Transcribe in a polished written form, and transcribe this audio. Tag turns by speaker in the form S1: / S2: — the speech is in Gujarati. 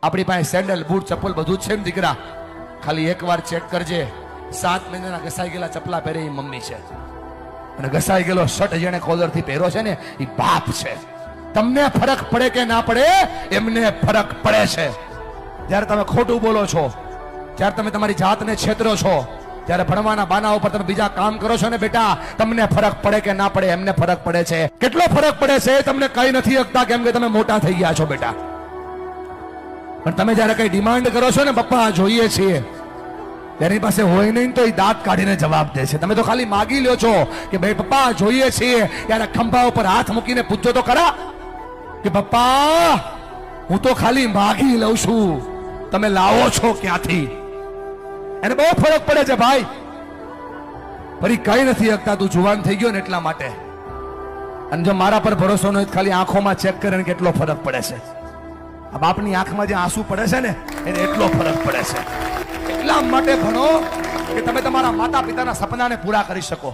S1: આપણી પાસે સેન્ડલ બૂટ ચપ્પલ બધું જ છે ને દીકરા, ખાલી એકવાર ચેક કરજે, 7 મહિનાના ઘસાઈ ગયેલા ચપલા પહેરે એ મમ્મી છે, અને ઘસાઈ ગયેલો શર્ટ જેને કોલરથી પહેરો છે ને એ બાપ છે. તમને ફરક પડે કે ના પડે, એમને ફરક પડે છે. જ્યારે તમે ખોટું બોલો છો, જ્યારે તમે તમારી જાતને છેતરો છો, જ્યારે ભણવાના બાના ઉપર તમે બીજા કામ કરો છો ને બેટા, તમને ફરક પડે કે ના પડે, એમને ફરક પડે છે. કેટલો ફરક પડે છે તમને કઈ નથી શકતા, કેમ કે તમે મોટા થઈ ગયા છો બેટા. પણ તમે જ્યારે કઈ ડિમાન્ડ કરો છો ને, પપ્પા જોઈએ છીએ, તેની પાસે હોય નહીં તો એ દાંત કાઢીને જવાબ દે છે. તમે તો ખાલી માગી લ્યો છો કે ભાઈ પપ્પા જોઈએ છીએ, ત્યારે ખંભા ઉપર હાથ મૂકીને પૂછજો તો ખરા કે પપ્પા હું તો ખાલી માગી લઉં છું, તમે લાવો છો ક્યાંથી? એને બહુ ફરક પડે છે ભાઈ. ફરી કઈ નથી શકતા, તું જુવાન થઈ ગયો ને એટલા માટે. અને જો મારા પર ભરોસો ન હોય, ખાલી આંખોમાં ચેક કરીને કેટલો ફરક પડે છે. આ બાપની આંખમાં જે આંસુ પડે છે ને, એને એટલો ફરક પડે છે. એટલા માટે ભણો કે તમે તમારા માતા પિતાના સપનાને પૂરા કરી શકો.